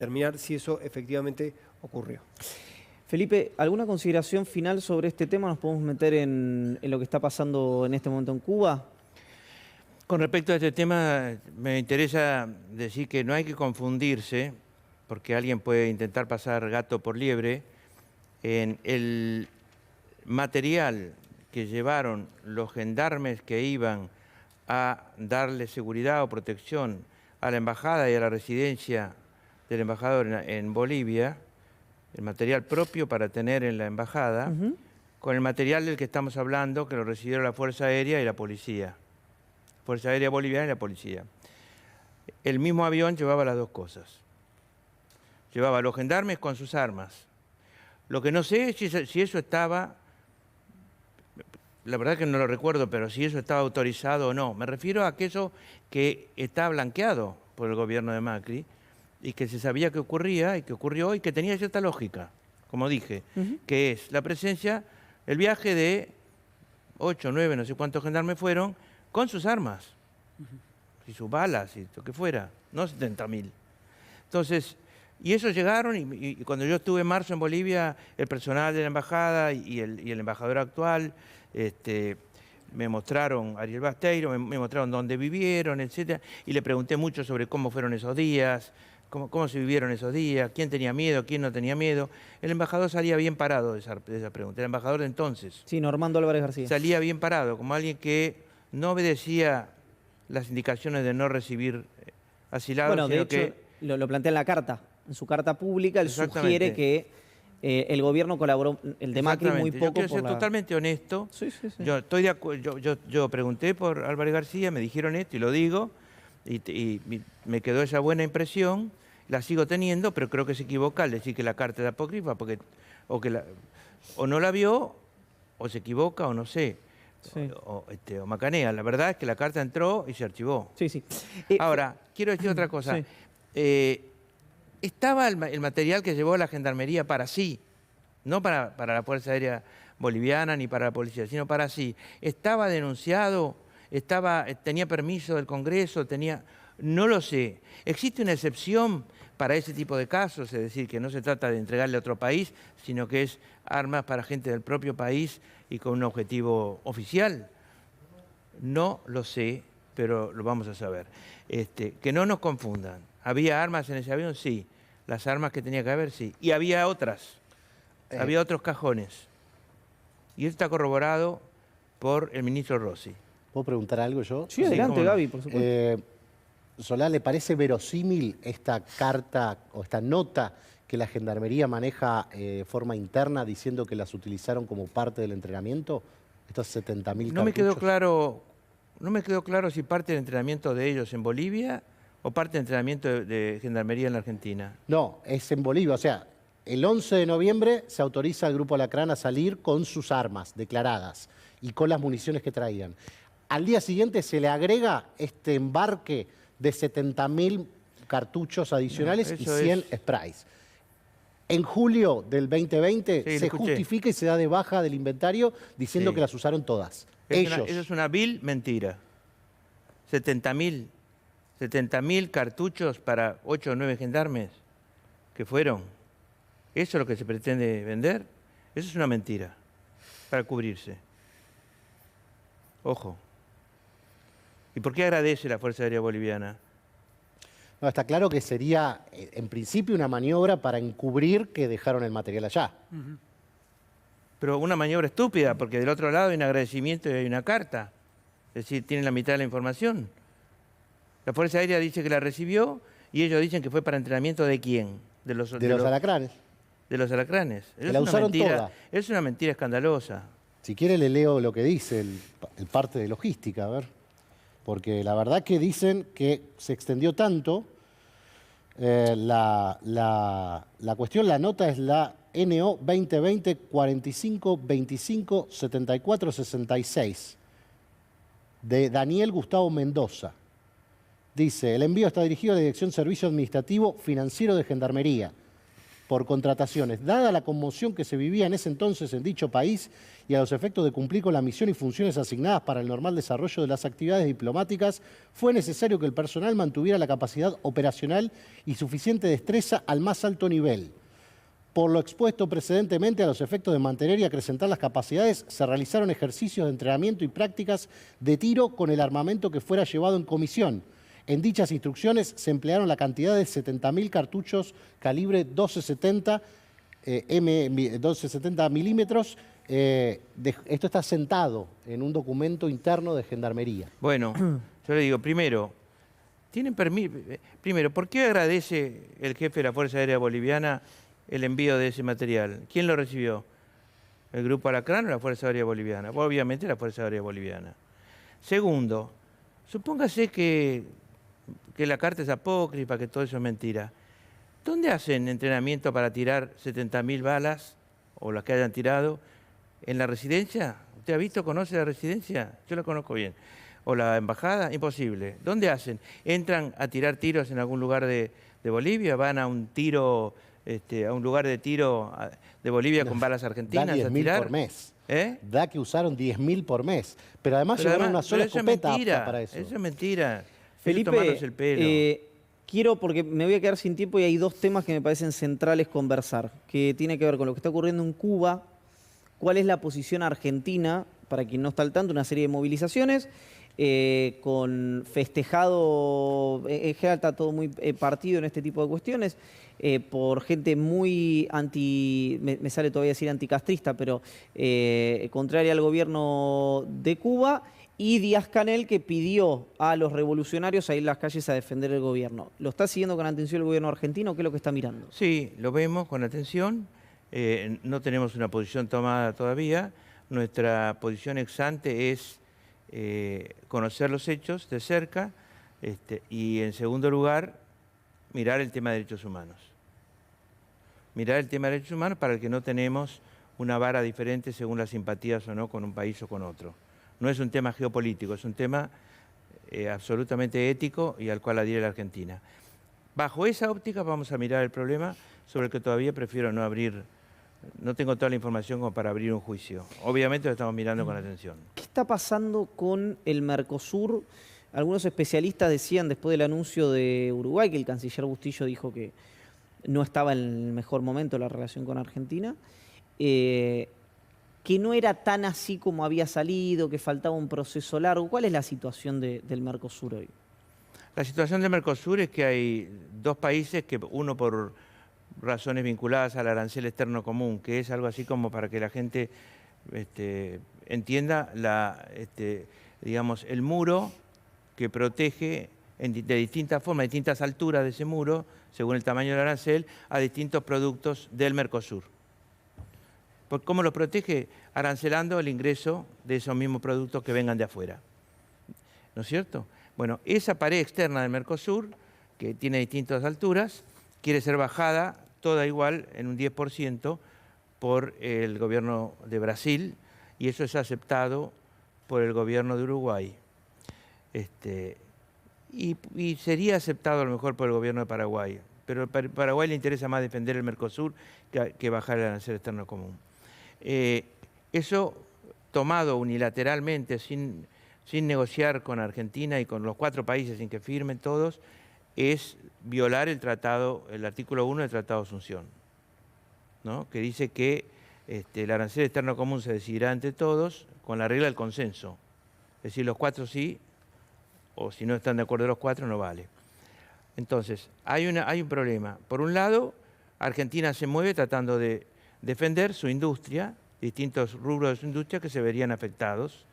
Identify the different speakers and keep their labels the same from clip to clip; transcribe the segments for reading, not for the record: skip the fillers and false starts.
Speaker 1: determinar si eso efectivamente ocurrió.
Speaker 2: Felipe, ¿alguna consideración final sobre este tema? ¿Nos podemos meter en lo que está pasando en este momento en Cuba?
Speaker 3: Con respecto a este tema, me interesa decir que no hay que confundirse, porque alguien puede intentar pasar gato por liebre, en el material que llevaron los gendarmes que iban a darle seguridad o protección a la embajada y a la residencia del embajador en Bolivia, el material propio para tener en la embajada, con el material del que estamos hablando, que lo recibieron la Fuerza Aérea y la Policía. Fuerza Aérea Boliviana y la Policía. El mismo avión llevaba las dos cosas. Llevaba a los gendarmes con sus armas. Lo que no sé es si eso estaba, la verdad que no lo recuerdo, pero si eso estaba autorizado o no. Me refiero a aquello que está blanqueado por el gobierno de Macri y que se sabía que ocurría y que ocurrió y que tenía cierta lógica, como dije, que es la presencia, el viaje de 8, 9, no sé cuántos gendarmes fueron, con sus armas, y sus balas, y lo que fuera, no 70.000. Entonces, y esos llegaron, y cuando yo estuve en marzo en Bolivia, el personal de la embajada y el embajador actual, me mostraron, Ariel Basteiro, me mostraron dónde vivieron, etcétera, y le pregunté mucho sobre cómo fueron esos días, cómo se vivieron esos días, quién tenía miedo, quién no tenía miedo. El embajador salía bien parado de esa pregunta, el embajador de entonces.
Speaker 2: Sí, Normando Álvarez García.
Speaker 3: Salía bien parado, como alguien que no obedecía las indicaciones de no recibir asilados,
Speaker 2: Bueno, de
Speaker 3: sino
Speaker 2: hecho,
Speaker 3: que...
Speaker 2: lo plantea en la carta. En su carta pública, él sugiere que el gobierno colaboró, el de Macri, muy poco.
Speaker 3: Yo quiero ser totalmente honesto.
Speaker 2: Sí, sí, sí.
Speaker 3: Yo estoy de acuerdo. Yo pregunté por Álvarez García, me dijeron esto y lo digo, y me quedó esa buena impresión. La sigo teniendo, pero creo que se equivoca al decir que la carta es apócrifa, porque o no la vio, o se equivoca, o no sé. Sí. O macanea. La verdad es que la carta entró y se archivó.
Speaker 2: Sí, sí.
Speaker 3: Ahora, quiero decir otra cosa. Sí. Estaba el material que llevó la Gendarmería para sí, no para la Fuerza Aérea Boliviana ni para la Policía, sino para sí. Estaba denunciado, tenía permiso del Congreso, no lo sé. Existe una excepción para ese tipo de casos, es decir, que no se trata de entregarle a otro país, sino que es armas para gente del propio país y con un objetivo oficial. No lo sé, pero lo vamos a saber. Que no nos confundan. ¿Había armas en ese avión? Sí. Las armas que tenía que haber, sí. Y había otras. Había otros cajones. Y esto está corroborado por el ministro Rossi.
Speaker 4: ¿Puedo preguntar algo yo?
Speaker 2: Sí, adelante, Gaby, por supuesto.
Speaker 4: Solá, ¿le parece verosímil esta carta o esta nota que la Gendarmería maneja de forma interna diciendo que las utilizaron como parte del entrenamiento? Estos 70.000 cartuchos.
Speaker 3: No me quedó claro si parte del entrenamiento de ellos en Bolivia o parte del entrenamiento de Gendarmería en la Argentina.
Speaker 4: No, es en Bolivia. O sea, el 11 de noviembre se autoriza al Grupo Alacrán a salir con sus armas declaradas y con las municiones que traían. Al día siguiente se le agrega este embarque de 70.000 cartuchos adicionales y 100 sprays. En julio del 2020 se justifica y se da de baja del inventario diciendo que las usaron todas.
Speaker 3: Eso es una vil mentira. 70.000 cartuchos para 8 o 9 gendarmes que fueron. ¿Eso es lo que se pretende vender? Eso es una mentira, para cubrirse. Ojo. ¿Y por qué agradece la Fuerza Aérea Boliviana?
Speaker 4: No, está claro que sería, en principio, una maniobra para encubrir que dejaron el material allá.
Speaker 3: Pero una maniobra estúpida, porque del otro lado hay un agradecimiento y hay una carta. Es decir, tienen la mitad de la información. La Fuerza Aérea dice que la recibió y ellos dicen que fue para entrenamiento ¿de quién?
Speaker 4: De los alacranes.
Speaker 3: De los alacranes.
Speaker 4: La usaron toda.
Speaker 3: Es una mentira escandalosa.
Speaker 4: Si quiere le leo lo que dice el parte de logística, a ver. Porque la verdad que dicen que se extendió tanto. La cuestión, la nota es la NO 2020 45 25 74 66 de Daniel Gustavo Mendoza. Dice, el envío está dirigido a la Dirección Servicio Administrativo Financiero de Gendarmería. por contrataciones. Dada la conmoción que se vivía en ese entonces en dicho país y a los efectos de cumplir con la misión y funciones asignadas para el normal desarrollo de las actividades diplomáticas, fue necesario que el personal mantuviera la capacidad operacional y suficiente destreza al más alto nivel. Por lo expuesto precedentemente, a los efectos de mantener y acrecentar las capacidades, se realizaron ejercicios de entrenamiento y prácticas de tiro con el armamento que fuera llevado en comisión. En dichas instrucciones se emplearon la cantidad de 70.000 cartuchos calibre 1270 milímetros. Esto está sentado en un documento interno de Gendarmería.
Speaker 3: Bueno, yo le digo, primero, ¿por qué agradece el jefe de la Fuerza Aérea Boliviana el envío de ese material? ¿Quién lo recibió? ¿El Grupo Alacrán o la Fuerza Aérea Boliviana? Obviamente la Fuerza Aérea Boliviana. Segundo, supóngase que la carta es apócrifa, que todo eso es mentira. ¿Dónde hacen entrenamiento para tirar 70.000 balas, o las que hayan tirado, en la residencia? ¿Usted ha visto, conoce la residencia? Yo la conozco bien. ¿O la embajada? Imposible. ¿Dónde hacen? ¿Entran a tirar tiros en algún lugar de Bolivia? ¿Van a un tiro, a un lugar de tiro de Bolivia con balas argentinas
Speaker 4: Da
Speaker 3: a
Speaker 4: 10.000
Speaker 3: tirar?
Speaker 4: por mes.
Speaker 3: ¿Eh?
Speaker 4: Da que usaron 10.000 por mes. Pero además llevaron una sola escopeta apta para eso.
Speaker 3: Eso es mentira.
Speaker 2: Felipe,
Speaker 3: Eso es tomarnos el pelo.
Speaker 2: quiero, porque me voy a quedar sin tiempo y hay dos temas que me parecen centrales conversar, que tiene que ver con lo que está ocurriendo en Cuba, cuál es la posición argentina, para quien no está al tanto, una serie de movilizaciones, con festejado, en general está todo muy partido en este tipo de cuestiones, por gente muy me sale todavía decir anticastrista, pero contraria al gobierno de Cuba, y Díaz-Canel, que pidió a los revolucionarios a ir a las calles a defender el gobierno. ¿Lo está siguiendo con atención el gobierno argentino? ¿Qué es lo que está mirando?
Speaker 3: Sí, lo vemos con atención. No tenemos una posición tomada todavía. Nuestra posición ex ante es conocer los hechos de cerca y, en segundo lugar, mirar el tema de derechos humanos. Mirar el tema de derechos humanos para el que no tenemos una vara diferente según las simpatías o no con un país o con otro. No es un tema geopolítico, es un tema absolutamente ético y al cual adhiere la Argentina. Bajo esa óptica vamos a mirar el problema sobre el que todavía prefiero no abrir, no tengo toda la información como para abrir un juicio. Obviamente lo estamos mirando con atención.
Speaker 2: ¿Qué está pasando con el Mercosur? Algunos especialistas decían después del anuncio de Uruguay, que el canciller Bustillo dijo que no estaba en el mejor momento la relación con Argentina, que no era tan así como había salido, que faltaba un proceso largo. ¿Cuál es la situación del Mercosur hoy?
Speaker 3: La situación del Mercosur es que hay dos países, que uno por razones vinculadas al arancel externo común, que es algo así como para que la gente entienda digamos, el muro que protege de distintas formas, de distintas alturas de ese muro, según el tamaño del arancel, a distintos productos del Mercosur. ¿Cómo los protege? Arancelando el ingreso de esos mismos productos que vengan de afuera. ¿No es cierto? Bueno, esa pared externa del Mercosur, que tiene distintas alturas, quiere ser bajada toda igual en un 10% por el gobierno de Brasil, y eso es aceptado por el gobierno de Uruguay. Y sería aceptado a lo mejor por el gobierno de Paraguay, pero a Paraguay le interesa más defender el Mercosur que bajar el arancel externo común. Eso tomado unilateralmente, sin negociar con Argentina y con los 4 países sin que firmen todos, es violar el artículo 1 del Tratado de Asunción, ¿no? Que dice que el arancel externo común se decidirá entre todos con la regla del consenso. Es decir, los 4 sí, o si no están de acuerdo los 4 no vale. Entonces, hay un problema. Por un lado, Argentina se mueve tratando de defender su industria, distintos rubros de su industria que se verían afectados.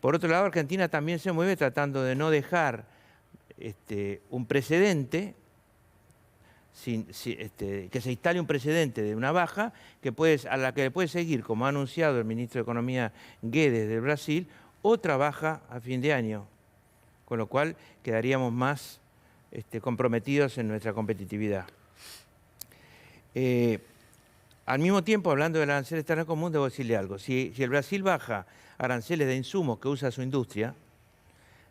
Speaker 3: Por otro lado, Argentina también se mueve tratando de no dejar un precedente, que se instale un precedente de una baja a la que le puede seguir, como ha anunciado el ministro de Economía Guedes de Brasil, otra baja a fin de año, con lo cual quedaríamos más comprometidos en nuestra competitividad. Al mismo tiempo, hablando del arancel externo común, debo decirle algo. Si el Brasil baja aranceles de insumos que usa su industria,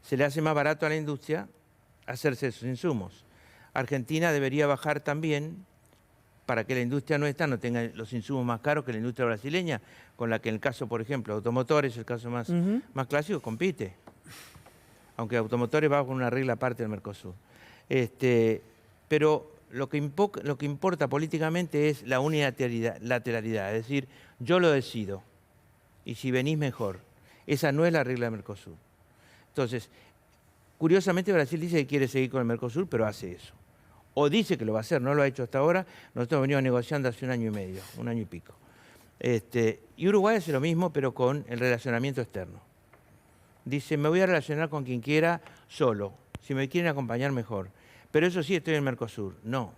Speaker 3: se le hace más barato a la industria hacerse esos insumos. Argentina debería bajar también para que la industria nuestra no tenga los insumos más caros que la industria brasileña, con la que en el caso, por ejemplo, automotores, el caso más clásico, compite. Aunque automotores va con una regla aparte del Mercosur. Pero lo que importa políticamente es la unilateralidad, es decir, yo lo decido, y si venís mejor. Esa no es la regla del Mercosur. Entonces, curiosamente Brasil dice que quiere seguir con el Mercosur, pero hace eso. O dice que lo va a hacer, no lo ha hecho hasta ahora. Nosotros venimos negociando hace 1 año y medio, 1 año y pico. Y Uruguay hace lo mismo, pero con el relacionamiento externo. Dice, me voy a relacionar con quien quiera solo. Si me quieren acompañar, mejor. Pero eso sí, estoy en el Mercosur. No.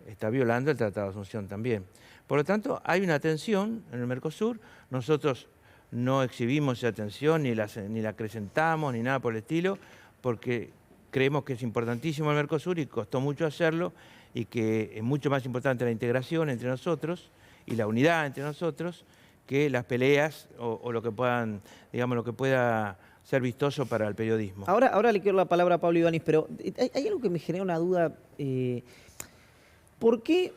Speaker 3: Está violando el Tratado de Asunción también. Por lo tanto, hay una tensión en el Mercosur. Nosotros no exhibimos esa tensión, ni la acrecentamos, ni nada por el estilo, porque creemos que es importantísimo el Mercosur y costó mucho hacerlo, y que es mucho más importante la integración entre nosotros y la unidad entre nosotros que las peleas o lo que puedan, digamos, lo que pueda ser vistoso para el periodismo.
Speaker 2: Ahora le quiero la palabra a Pablo Ibáñez, pero hay algo que me genera una duda. ¿Por qué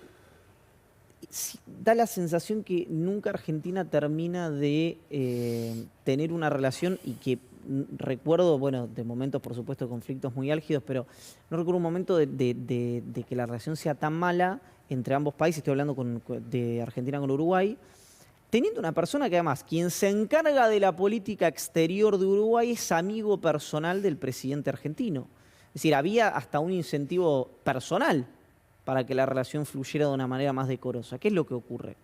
Speaker 2: da la sensación que nunca Argentina termina de tener una relación, y que recuerdo, bueno, de momentos, por supuesto, de conflictos muy álgidos, pero no recuerdo un momento de que la relación sea tan mala entre ambos países? Estoy hablando de Argentina con Uruguay, teniendo una persona que además, quien se encarga de la política exterior de Uruguay, es amigo personal del presidente argentino. Es decir, había hasta un incentivo personal para que la relación fluyera de una manera más decorosa. ¿Qué es lo que ocurre?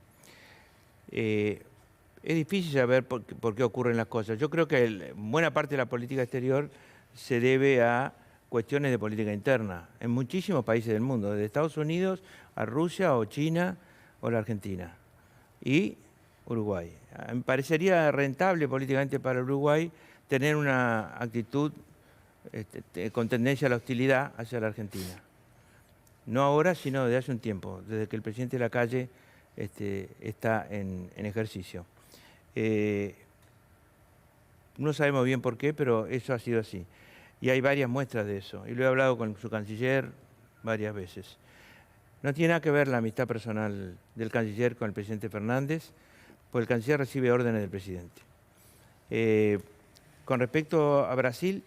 Speaker 3: Es difícil saber por qué ocurren las cosas. Yo creo que buena parte de la política exterior se debe a cuestiones de política interna en muchísimos países del mundo, desde Estados Unidos a Rusia o China o la Argentina y Uruguay. Me parecería rentable políticamente para Uruguay tener una actitud con tendencia a la hostilidad hacia la Argentina. No ahora, sino desde hace un tiempo, desde que el presidente Lacalle está en ejercicio. No sabemos bien por qué, pero eso ha sido así. Y hay varias muestras de eso. Y lo he hablado con su canciller varias veces. No tiene nada que ver la amistad personal del canciller con el presidente Fernández, porque el canciller recibe órdenes del presidente. Con respecto a Brasil,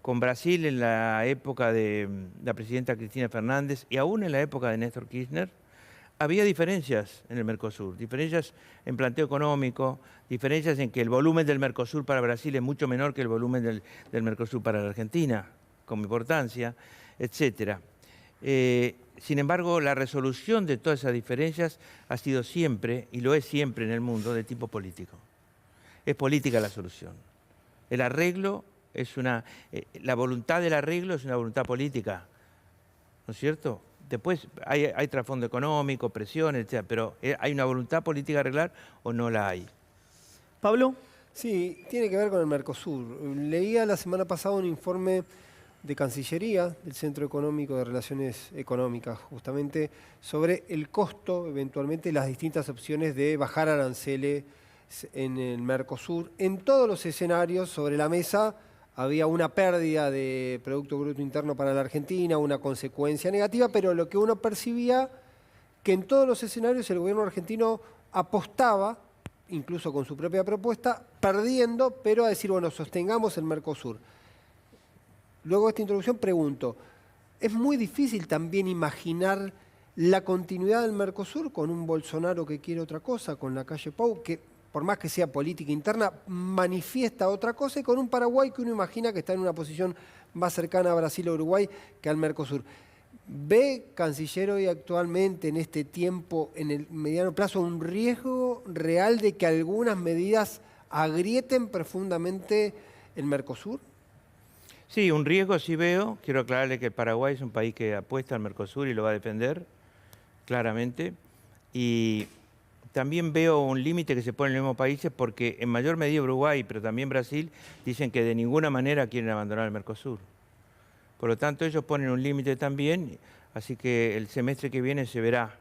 Speaker 3: con Brasil en la época de la presidenta Cristina Fernández y aún en la época de Néstor Kirchner, había diferencias en el Mercosur, diferencias en planteo económico, diferencias en que el volumen del Mercosur para Brasil es mucho menor que el volumen del Mercosur para la Argentina, con importancia, etc. Sin embargo, la resolución de todas esas diferencias ha sido siempre, y lo es siempre en el mundo, de tipo político. Es política la solución. El arreglo es la voluntad del arreglo es una voluntad política, ¿no es cierto? Después hay trasfondo económico, presiones, etc., pero ¿hay una voluntad política de arreglar o no la hay?
Speaker 2: Pablo.
Speaker 1: Sí, tiene que ver con el Mercosur. Leía la semana pasada un informe de Cancillería, del Centro Económico de Relaciones Económicas, justamente sobre el costo, eventualmente, las distintas opciones de bajar aranceles en el Mercosur. En todos los escenarios sobre la mesa había una pérdida de Producto Bruto Interno para la Argentina, una consecuencia negativa, pero lo que uno percibía, que en todos los escenarios el gobierno argentino apostaba, incluso con su propia propuesta, perdiendo, pero a decir, bueno, sostengamos el Mercosur. Luego de esta introducción pregunto, ¿es muy difícil también imaginar la continuidad del Mercosur con un Bolsonaro que quiere otra cosa, con la calle Pou, que por más que sea política interna, manifiesta otra cosa, y con un Paraguay que uno imagina que está en una posición más cercana a Brasil o Uruguay que al Mercosur? ¿Ve, canciller, hoy actualmente, en este tiempo, en el mediano plazo, un riesgo real de que algunas medidas agrieten profundamente el Mercosur?
Speaker 3: Sí, un riesgo sí veo. Quiero aclararle que el Paraguay es un país que apuesta al Mercosur y lo va a defender, claramente. Y también veo un límite que se pone en los mismos países, porque en mayor medida Uruguay, pero también Brasil, dicen que de ninguna manera quieren abandonar el Mercosur. Por lo tanto, ellos ponen un límite también, así que el semestre que viene se verá.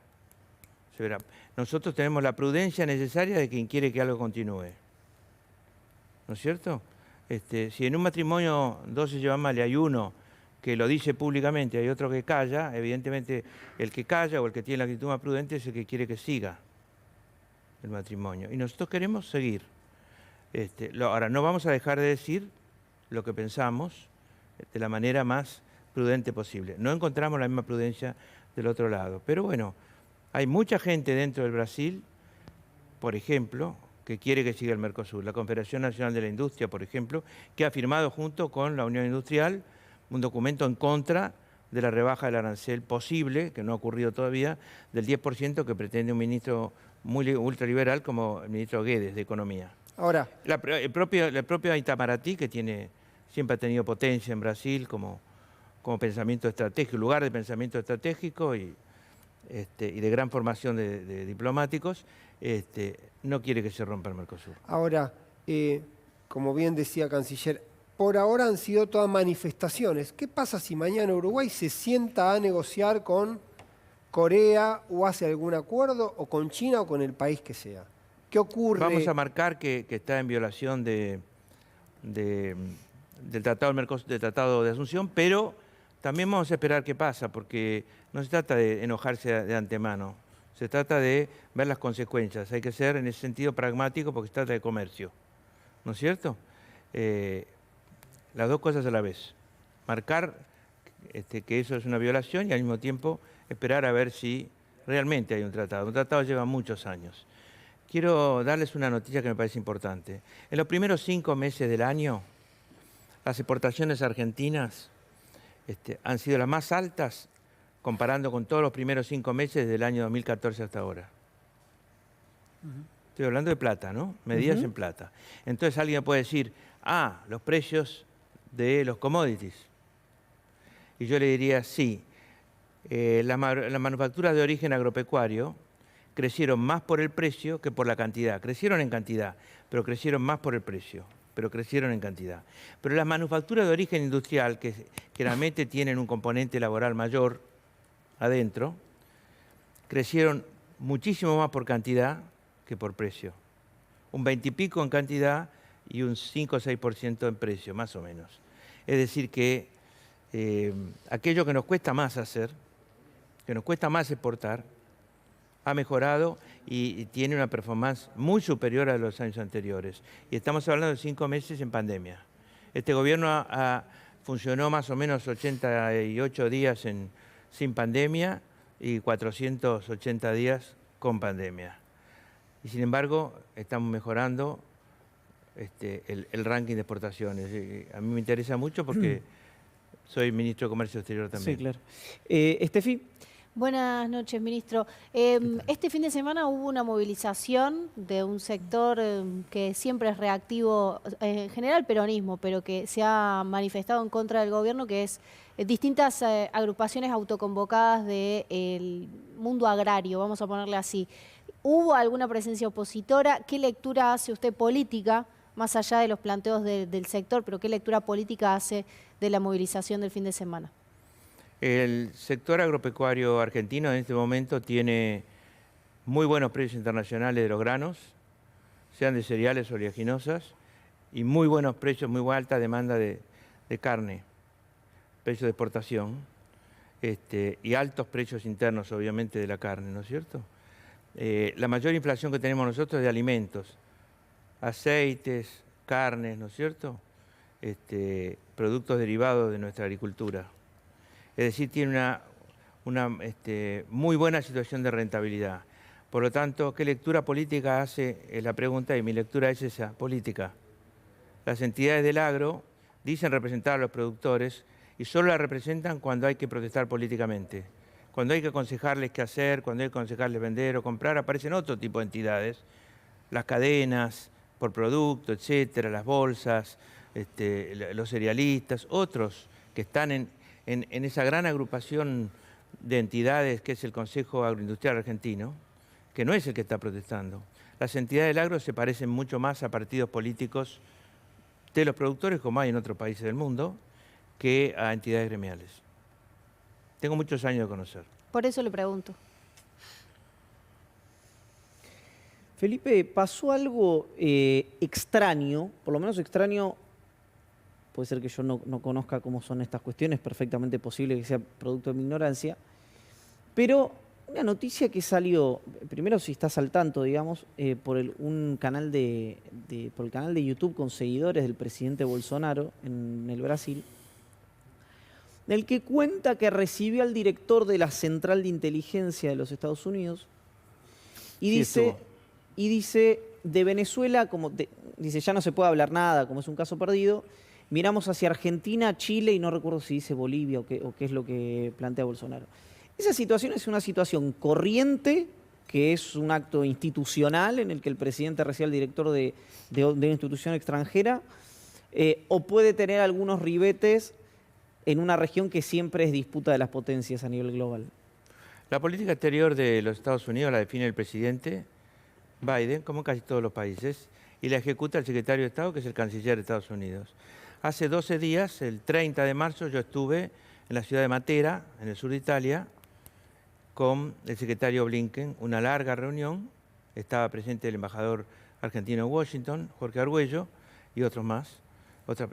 Speaker 3: Nosotros tenemos la prudencia necesaria de quien quiere que algo continúe. ¿No es cierto? Si en un matrimonio dos se llevan mal y hay uno que lo dice públicamente, hay otro que calla, evidentemente el que calla o el que tiene la actitud más prudente es el que quiere que siga el matrimonio. Y nosotros queremos seguir. Ahora, no vamos a dejar de decir lo que pensamos de la manera más prudente posible. No encontramos la misma prudencia del otro lado. Pero bueno, hay mucha gente dentro del Brasil, por ejemplo, que quiere que siga el Mercosur. La Confederación Nacional de la Industria, por ejemplo, que ha firmado junto con la Unión Industrial un documento en contra de la rebaja del arancel posible, que no ha ocurrido todavía, del 10% que pretende un ministro muy ultraliberal como el ministro Guedes de Economía.
Speaker 1: Ahora,
Speaker 3: El propio Itamaraty, que siempre ha tenido potencia en Brasil como pensamiento estratégico, lugar de pensamiento estratégico y de gran formación de diplomáticos, no quiere que se rompa el Mercosur.
Speaker 1: ahora, como bien decía Canciller, por ahora han sido todas manifestaciones. ¿Qué pasa si mañana Uruguay se sienta a negociar con Corea o hace algún acuerdo, o con China o con el país que sea? ¿Qué ocurre?
Speaker 3: Vamos a marcar que está en violación del Tratado de Asunción, pero también vamos a esperar qué pasa, porque no se trata de enojarse de antemano, se trata de ver las consecuencias. Hay que ser en ese sentido pragmático porque se trata de comercio, ¿no es cierto? Las dos cosas a la vez. Marcar que eso es una violación y al mismo tiempo esperar a ver si realmente hay un tratado. Un tratado lleva muchos años. Quiero darles una noticia que me parece importante. En los primeros 5 meses del año, las exportaciones argentinas han sido las más altas comparando con todos los primeros 5 meses del año 2014 hasta ahora. Estoy hablando de plata, ¿no? Medidas en plata. Entonces alguien puede decir, los precios de los commodities. Y yo le diría, sí, las manufacturas de origen agropecuario crecieron más por el precio que por la cantidad. Crecieron en cantidad, pero crecieron más por el precio, pero crecieron en cantidad. Pero las manufacturas de origen industrial, que generalmente tienen un componente laboral mayor adentro, crecieron muchísimo más por cantidad que por precio. Un 20 y pico en cantidad y un 5 o 6% en precio, más o menos. Es decir que aquello que nos cuesta más hacer, que nos cuesta más exportar, ha mejorado y tiene una performance muy superior a los años anteriores. Y estamos hablando de 5 meses en pandemia. Este gobierno funcionó más o menos 88 días sin pandemia y 480 días con pandemia. Y sin embargo, estamos mejorando el ranking de exportaciones. A mí me interesa mucho porque soy ministro de Comercio Exterior también.
Speaker 2: Sí, claro. Estefi.
Speaker 5: Buenas noches, ministro. Este fin de semana hubo una movilización de un sector que siempre es reactivo, en general peronismo, pero que se ha manifestado en contra del gobierno, que es distintas agrupaciones autoconvocadas del mundo agrario, vamos a ponerle así. ¿Hubo alguna presencia opositora? ¿Qué lectura hace usted política, más allá de los planteos del sector, pero qué lectura política hace de la movilización del fin de semana?
Speaker 3: El sector agropecuario argentino en este momento tiene muy buenos precios internacionales de los granos, sean de cereales o oleaginosas, y muy buenos precios, muy alta demanda de carne, precios de exportación, y altos precios internos, obviamente, de la carne, ¿no es cierto? La mayor inflación que tenemos nosotros es de alimentos, aceites, carnes, ¿no es cierto? Productos derivados de nuestra agricultura. Es decir, tiene una muy buena situación de rentabilidad. Por lo tanto, ¿qué lectura política hace? Es la pregunta, y mi lectura es esa, política. Las entidades del agro dicen representar a los productores y solo la representan cuando hay que protestar políticamente. Cuando hay que aconsejarles qué hacer, cuando hay que aconsejarles vender o comprar, aparecen otro tipo de entidades. Las cadenas por producto, etcétera, las bolsas, los cerealistas, otros que están en esa gran agrupación de entidades que es el Consejo Agroindustrial Argentino, que no es el que está protestando. Las entidades del agro se parecen mucho más a partidos políticos de los productores, como hay en otros países del mundo, que a entidades gremiales. Tengo muchos años de conocer.
Speaker 5: Por eso le pregunto.
Speaker 2: Felipe, pasó algo extraño, por lo menos extraño puede ser que yo no conozca cómo son estas cuestiones, perfectamente posible que sea producto de mi ignorancia, pero una noticia que salió, primero si estás al tanto, digamos, por el canal de YouTube con seguidores del presidente Bolsonaro en el Brasil, del que cuenta que recibió al director de la Central de Inteligencia de los Estados Unidos y dice, de Venezuela, dice, ya no se puede hablar nada, como es un caso perdido, miramos hacia Argentina, Chile y no recuerdo si dice Bolivia o qué es lo que plantea Bolsonaro. Esa situación es una situación corriente, que es un acto institucional en el que el presidente recibe al director de una institución extranjera, o puede tener algunos ribetes en una región que siempre es disputa de las potencias a nivel global.
Speaker 3: La política exterior de los Estados Unidos la define el presidente Biden, como casi todos los países, y la ejecuta el secretario de Estado, que es el canciller de Estados Unidos. Hace 12 días, el 30 de marzo, yo estuve en la ciudad de Matera, en el sur de Italia, con el secretario Blinken, una larga reunión. Estaba presente el embajador argentino en Washington, Jorge Argüello, y otros más.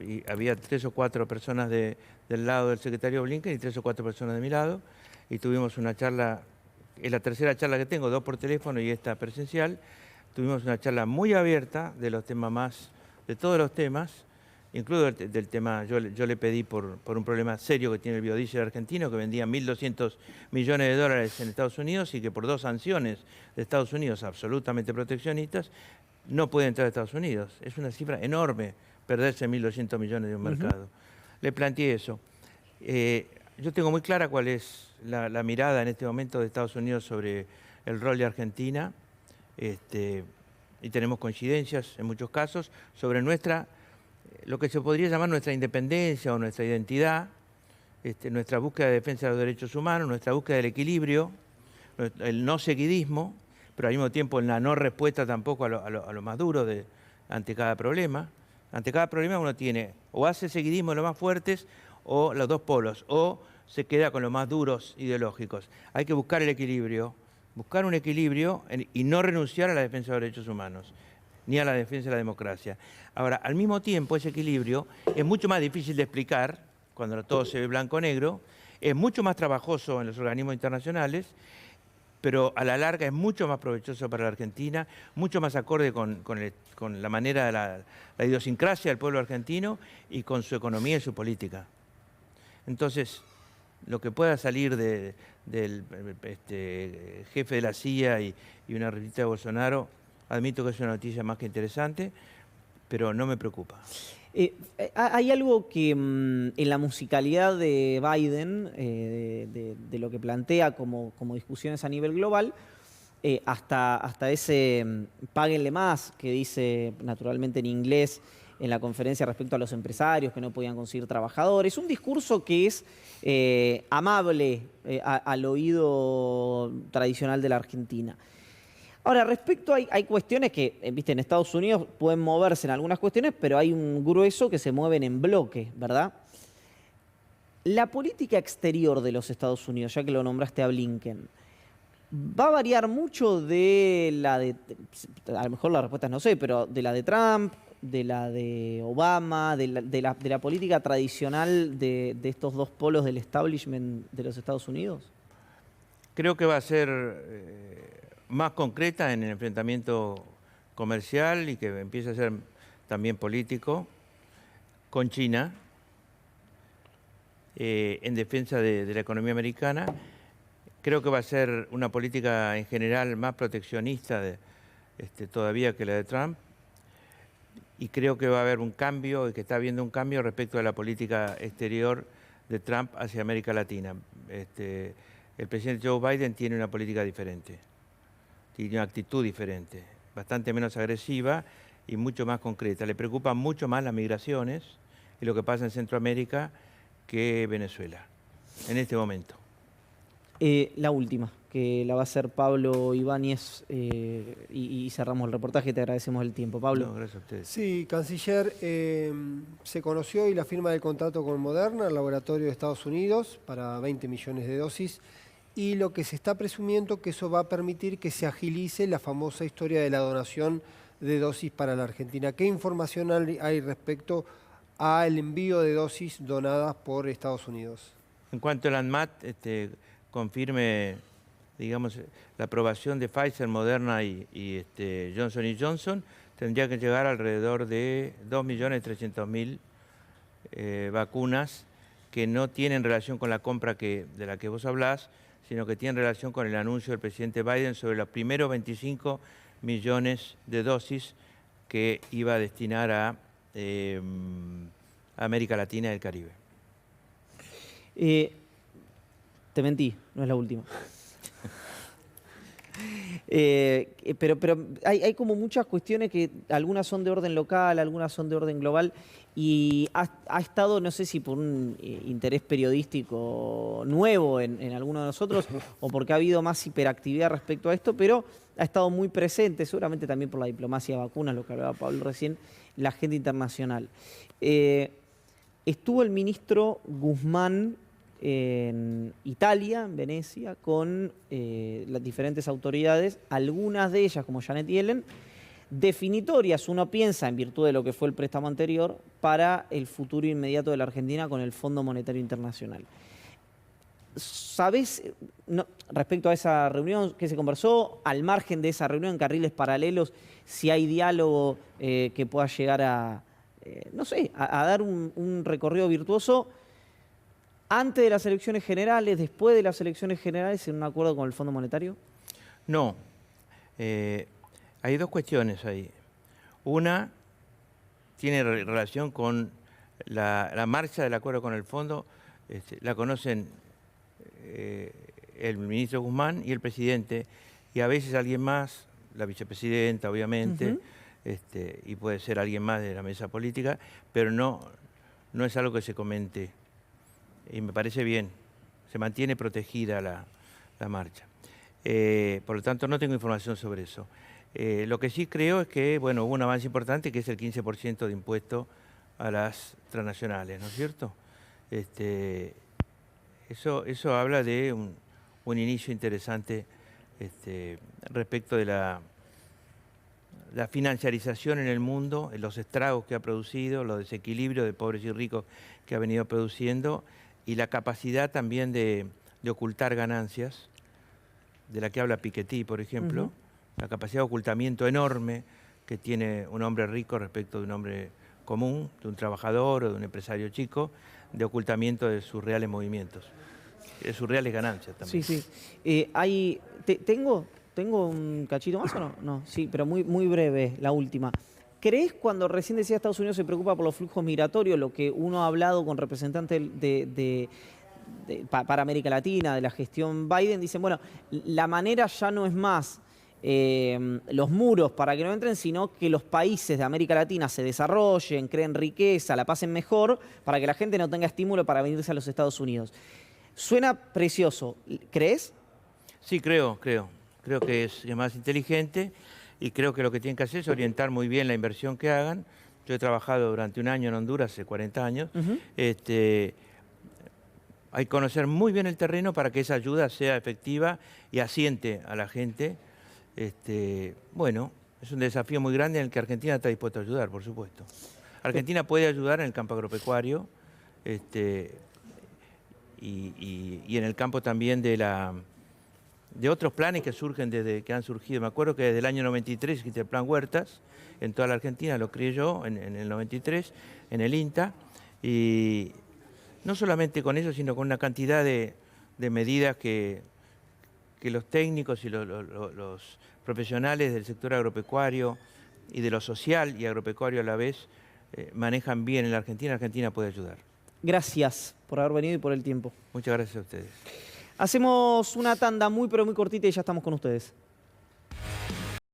Speaker 3: Y había 3 o 4 personas del lado del secretario Blinken y 3 o 4 personas de mi lado. Y tuvimos una charla, es la tercera charla que tengo, 2 por teléfono y esta presencial. Tuvimos una charla muy abierta de los temas de todos los temas, incluso del tema, yo le pedí por un problema serio que tiene el biodiesel argentino, que vendía 1.200 millones de dólares en Estados Unidos y que por 2 sanciones de Estados Unidos absolutamente proteccionistas, no puede entrar a Estados Unidos. Es una cifra enorme perderse 1.200 millones de un mercado. Le planteé eso. Yo tengo muy clara cuál es la mirada en este momento de Estados Unidos sobre el rol de Argentina, y tenemos coincidencias en muchos casos sobre lo que se podría llamar nuestra independencia o nuestra identidad, nuestra búsqueda de defensa de los derechos humanos, nuestra búsqueda del equilibrio, el no seguidismo, pero al mismo tiempo la no respuesta tampoco a lo más duro ante cada problema. Ante cada problema uno tiene o hace seguidismo de los más fuertes o los dos polos, o se queda con los más duros ideológicos. Hay que buscar el equilibrio, buscar un equilibrio y no renunciar a la defensa de los derechos humanos, ni a la defensa de la democracia. Ahora, al mismo tiempo, ese equilibrio es mucho más difícil de explicar, cuando todo se ve blanco-negro, es mucho más trabajoso en los organismos internacionales, pero a la larga es mucho más provechoso para la Argentina, mucho más acorde con la manera de la idiosincrasia del pueblo argentino y con su economía y su política. Entonces, lo que pueda salir del jefe de la CIA y una revista de Bolsonaro, admito que es una noticia más que interesante, pero no me preocupa.
Speaker 2: Hay algo que en la musicalidad de Biden, de lo que plantea como discusiones a nivel global, hasta ese páguenle más, que dice naturalmente en inglés en la conferencia respecto a los empresarios que no podían conseguir trabajadores. Un discurso que es amable al oído tradicional de la Argentina. Ahora, respecto hay cuestiones que, viste, en Estados Unidos pueden moverse en algunas cuestiones, pero hay un grueso que se mueven en bloque, ¿verdad? La política exterior de los Estados Unidos, ya que lo nombraste a Blinken, ¿va a variar mucho de la de, a lo mejor la respuesta es no sé, pero de la de Trump, de la de Obama, de la política tradicional de estos dos polos del establishment de los Estados Unidos?
Speaker 3: Creo que va a ser más concreta en el enfrentamiento comercial y que empieza a ser también político con China en defensa de la economía americana. Creo que va a ser una política en general más proteccionista todavía que la de Trump, y creo que va a haber un cambio y que está habiendo un cambio respecto a la política exterior de Trump hacia América Latina. El presidente Joe Biden tiene una política diferente, tiene una actitud diferente, bastante menos agresiva y mucho más concreta. Le preocupan mucho más las migraciones y lo que pasa en Centroamérica que Venezuela, en este momento.
Speaker 2: La última, que la va a hacer Pablo Ibáñez, y cerramos el reportaje. Te agradecemos el tiempo, Pablo.
Speaker 3: No, gracias a ustedes.
Speaker 1: Sí, canciller, se conoció hoy la firma del contrato con Moderna, el laboratorio de Estados Unidos, para 20 millones de dosis, y lo que se está presumiendo que eso va a permitir que se agilice la famosa historia de la donación de dosis para la Argentina. ¿Qué información hay respecto al envío de dosis donadas por Estados Unidos.
Speaker 3: En cuanto al ANMAT confirme, digamos, la aprobación de Pfizer, Moderna y Johnson Johnson, tendría que llegar alrededor de 2.300.000 vacunas que no tienen relación con la compra de la que vos hablás, sino que tienen relación con el anuncio del presidente Biden sobre los primeros 25 millones de dosis que iba a destinar a América Latina y el Caribe.
Speaker 2: Te mentí, no es la última. Pero hay como muchas cuestiones que algunas son de orden local, algunas son de orden global, y ha estado, no sé si por un interés periodístico nuevo en alguno de nosotros o porque ha habido más hiperactividad respecto a esto, pero ha estado muy presente, seguramente también por la diplomacia de vacunas, lo que hablaba Pablo recién, la agenda internacional. Estuvo el ministro Guzmán en Italia, en Venecia, con las diferentes autoridades, algunas de ellas, como Janet Yellen, definitorias, uno piensa, en virtud de lo que fue el préstamo anterior, para el futuro inmediato de la Argentina con el Fondo Monetario Internacional. ¿Sabés, respecto a esa reunión, qué se conversó? Al margen de esa reunión, en carriles paralelos, si hay diálogo que pueda llegar a, no sé, a dar un recorrido virtuoso antes de las elecciones generales, después de las elecciones generales, en un acuerdo con el Fondo Monetario?
Speaker 3: No. Hay dos cuestiones ahí. Una tiene relación con la marcha del acuerdo con el fondo. La conocen el ministro Guzmán y el presidente, y a veces alguien más, la vicepresidenta obviamente, y puede ser alguien más de la mesa política, pero no es algo que se comente. Y me parece bien, se mantiene protegida la marcha. Por lo tanto, no tengo información sobre eso. Lo que sí creo es que, bueno, hubo un avance importante, que es el 15% de impuesto a las transnacionales, ¿no es cierto? Eso habla de un inicio interesante respecto de la financiarización en el mundo, los estragos que ha producido, los desequilibrios de pobres y ricos que ha venido produciendo, y la capacidad también de ocultar ganancias, de la que habla Piketty, por ejemplo, la capacidad de ocultamiento enorme que tiene un hombre rico respecto de un hombre común, de un trabajador o de un empresario chico, de ocultamiento de sus reales movimientos, de sus reales ganancias también.
Speaker 2: Sí, sí. ¿Tengo un cachito más o no? No, sí, pero muy breve, la última. ¿Crees, cuando recién decía Estados Unidos se preocupa por los flujos migratorios, lo que uno ha hablado con representantes para América Latina, de la gestión Biden, dicen, bueno, la manera ya no es más los muros para que no entren, sino que los países de América Latina se desarrollen, creen riqueza, la pasen mejor, para que la gente no tenga estímulo para venirse a los Estados Unidos? Suena precioso. ¿Crees?
Speaker 3: Sí, creo que es más inteligente, y creo que lo que tienen que hacer es orientar muy bien la inversión que hagan. Yo he trabajado durante un año en Honduras, hace 40 años. Hay que conocer muy bien el terreno para que esa ayuda sea efectiva y asiente a la gente. Bueno, es un desafío muy grande en el que Argentina está dispuesta a ayudar, por supuesto. Argentina puede ayudar en el campo agropecuario y en el campo también de otros planes que surgen desde que han surgido. Me acuerdo que desde el año 93 existe el Plan Huertas en toda la Argentina, lo creé yo en el 93, en el INTA, y no solamente con eso, sino con una cantidad de medidas que los técnicos y los profesionales del sector agropecuario y de lo social y agropecuario a la vez manejan bien en la Argentina. Argentina puede ayudar.
Speaker 2: Gracias por haber venido y por el tiempo.
Speaker 3: Muchas gracias a ustedes.
Speaker 2: Hacemos una tanda muy pero muy cortita y ya estamos con ustedes.